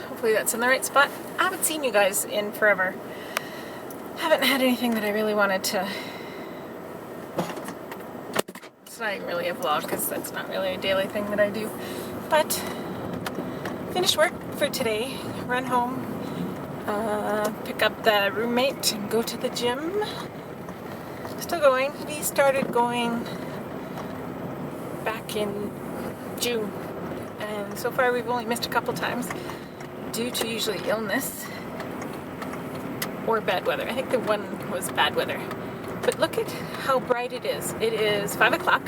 Hopefully that's in the right spot. I haven't seen you guys in forever. Haven't had anything that I really wanted to... It's not even really a vlog because that's not really a daily thing that I do. But finished work for today, run home, pick up the roommate and go to the gym. Still going. We started going back in June, and so far we've only missed a couple times due to usually illness or bad weather. I think the one was bad weather. But look at how bright it is. It is 5 o'clock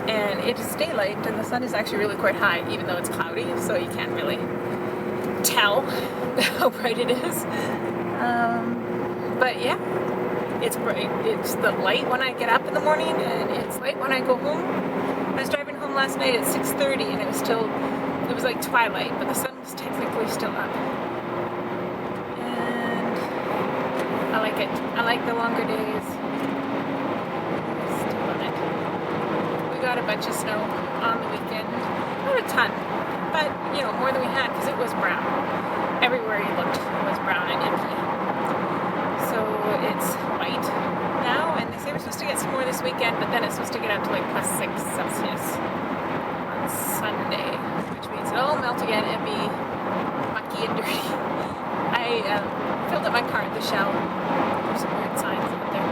and it is daylight, and the sun is actually really quite high, even though it's cloudy, so you can't really tell how bright it is. But yeah, it's bright. It's the light when I get up in the morning, and it's light when I go home. I was driving home last night at 6:30, and it was like twilight, but the sun was technically still up. And I like it. I like the longer days. Still on it. We got a bunch of snow on the weekend. Not a ton, but you know, more than we had because it was brown. Everywhere you looked was brown and icky. So it's white now, and they say we're supposed to get some more this weekend, but then it's supposed to get up to like +6 Celsius on Sunday, which means it'll all melt again and be mucky and dirty. I filled up my car at the Shell. There's some weird signs out there.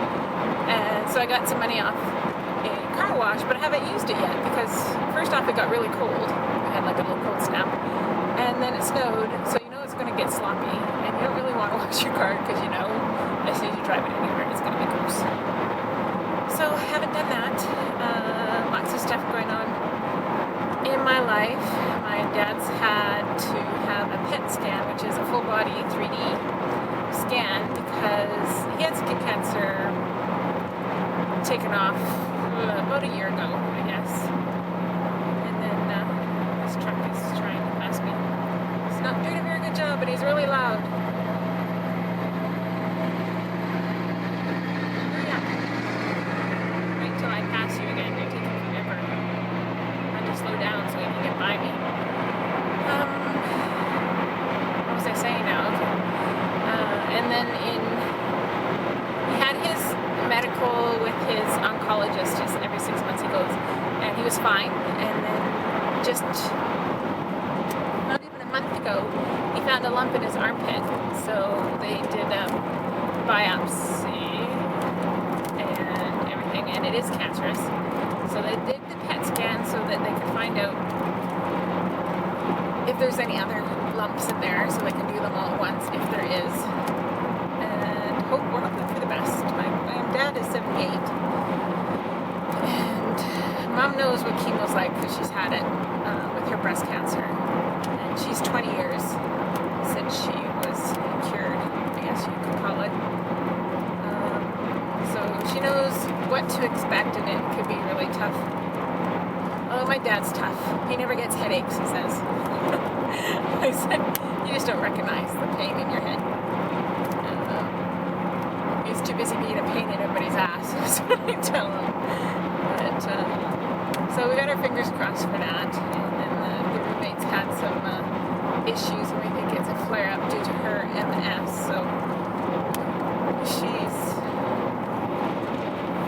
And so I got some money off a car wash, but I haven't used it yet because first off it got really cold. We had like a little cold snap. And then it snowed, so you know it's going to get sloppy, and you don't really want to wash your car because you know as soon as you drive it anywhere, it's going to be gross. So I haven't done that. Lots of stuff going on in my life. My dad's had to have a PET scan, which is a full body 3D scan, because he had skin cancer taken off about a year ago, I guess. And then this truck is trying to pass me. He's not doing a very good job, but he's really loud. Slow down so he can get by me. What was I saying now? Okay. And then he had his medical with his oncologist. Every 6 months he goes, and he was fine. And then just not even a month ago, he found a lump in his armpit. So they did a biopsy and everything, and it is cancerous. So they did the PET scan so that they could find out if there's any other lumps in there, so they can do them all at once if there is. And we're hoping for the best. My dad is 78, and Mom knows what chemo's like because she's had it with her breast cancer, and she's 20 years since she was cured, I guess you could call it. So she knows what to expect, and it could be really tough. Oh, my dad's tough. He never gets headaches, he says. I said, you just don't recognize the pain in your head. He's too busy being a pain in everybody's ass, that's what I tell him. But, so we got our fingers crossed for that. And then the roommate's had some issues, and we think it's a flare-up due to her MS. So she's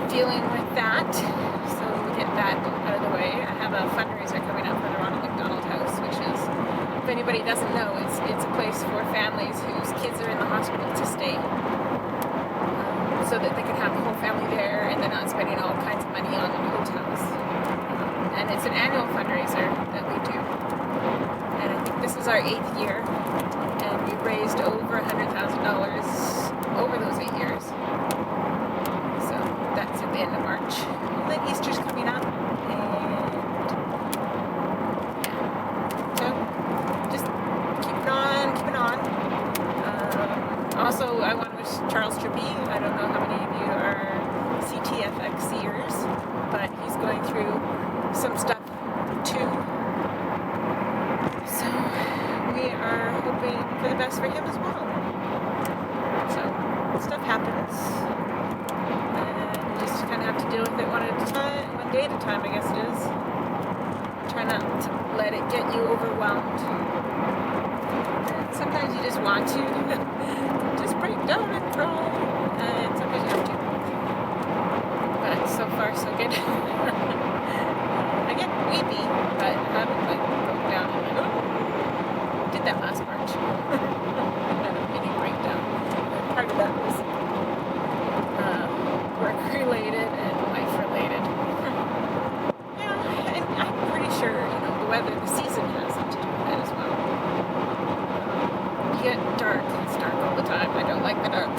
dealing with that, so we get that out of the way. I have a fundraiser coming up for the Ronald McDonald House, which is, if anybody doesn't know, it's a place for families whose kids are in the hospital to stay, so that they can have the whole family there, and they're not spending all kinds of money on hotels. And it's an annual fundraiser that we do, and I think this is our 8th year, and we've raised over $100,000 over those 8 years. That's at the end of March. And then Easter's coming up, and yeah, so just keep it on. Also, I want to wish Charles Trippy. I don't know how many of you are CTFXers, but he's going through some stuff too. So we are hoping for the best for him as well. So stuff happens. Kind of have to deal with it one day at a time, I guess it is. Try not to let it get you overwhelmed. And sometimes you just want to just break down and cry. And sometimes you have to. But so far, so good. I get weepy, but I haven't broke down and did that last March. Had a mini breakdown. Part of that was work-related and life-related. Yeah, and I'm pretty sure, the weather, the season has something to do with that as well. You get dark. It's dark all the time. I don't like the dark.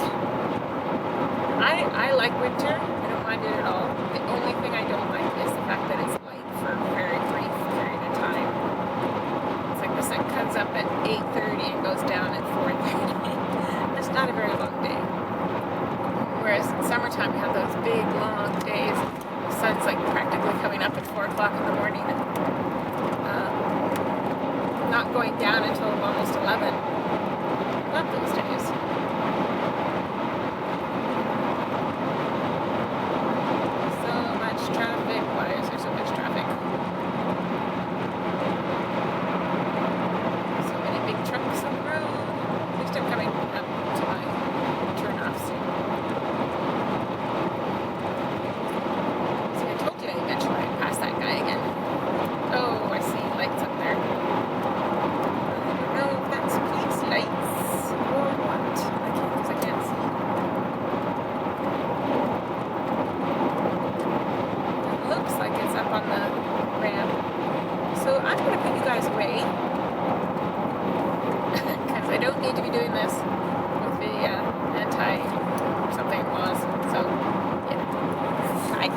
I like winter. I don't mind it at all. The only thing I don't like is the fact that it's light for a very brief period of time. It's like the sun comes up at 8:30 and goes down at 4:30. It's not a very long day. Whereas in summertime, we have those big, long days. The sun's like practically coming up at 4 o'clock in the morning and not going down until almost 11. Love those days. So much traffic. Why is there so much traffic? So many big trucks on the road. At least I'm coming up to my turn-off soon. See, I told you eventually I'd pass that guy again. Oh, I see lights up there. I don't know if that's police lights or what. I can't see. It looks like it's up on the ramp. So I'm going to put you guys away. Because I don't need to be doing this with the anti-something laws. So, yeah. Bye.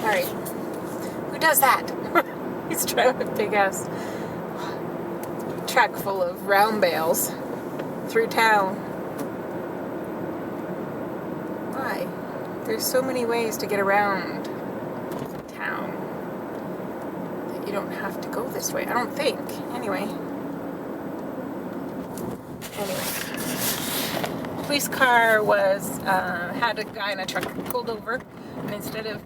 Alright. Who does that? He's driving a big-ass truck full of round bales through town. Why? There's so many ways to get around town that you don't have to go this way. I don't think. Anyway. Police car was had a guy in a truck pulled over, and instead of,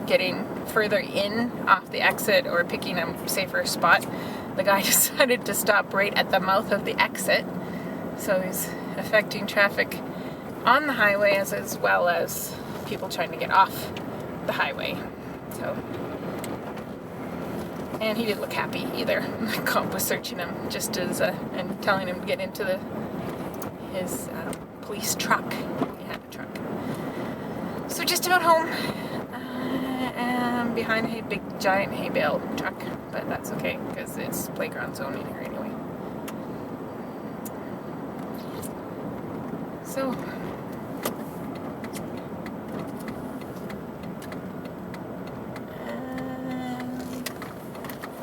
getting further in off the exit or picking a safer spot, the guy decided to stop right at the mouth of the exit. So he's affecting traffic on the highway as well as people trying to get off the highway. So, and he didn't look happy either. The cop was searching him just as and telling him to get into his police truck. He had a truck. So just about home. And behind a big giant hay bale truck, but that's okay because it's playground zone in here anyway. So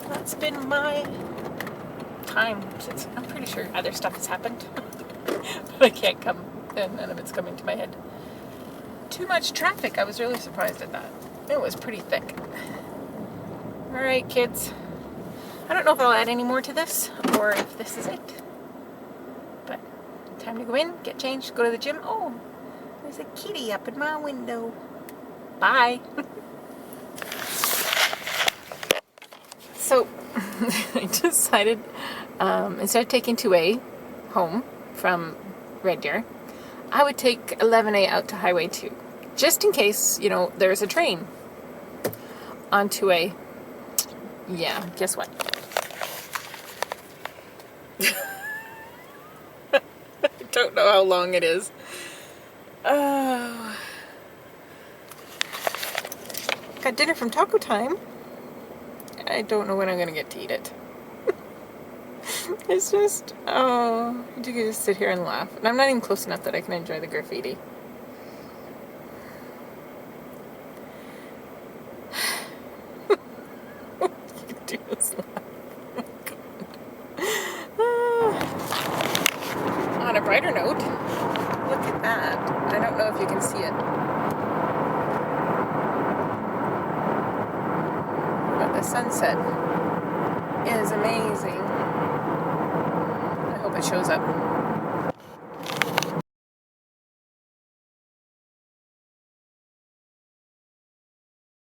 that's been my time since I'm pretty sure other stuff has happened, but I can't come, and none of it's coming to my head. Too much traffic. I was really surprised at that. It was pretty thick. Alright, kids. I don't know if I'll add any more to this or if this is it. But time to go in, get changed, go to the gym. Oh, there's a kitty up in my window. Bye. So, I decided instead of taking 2A home from Red Deer, I would take 11A out to Highway 2. Just in case, there's a train on 2A. Yeah, guess what? I don't know how long it is. Got dinner from Taco Time. I don't know when I'm going to get to eat it. It's just, you can just sit here and laugh. And I'm not even close enough that I can enjoy the graffiti. You can do this laugh. Oh, God. On a brighter note, look at that. I don't know if you can see it. But the sunset is amazing. I hope it shows up.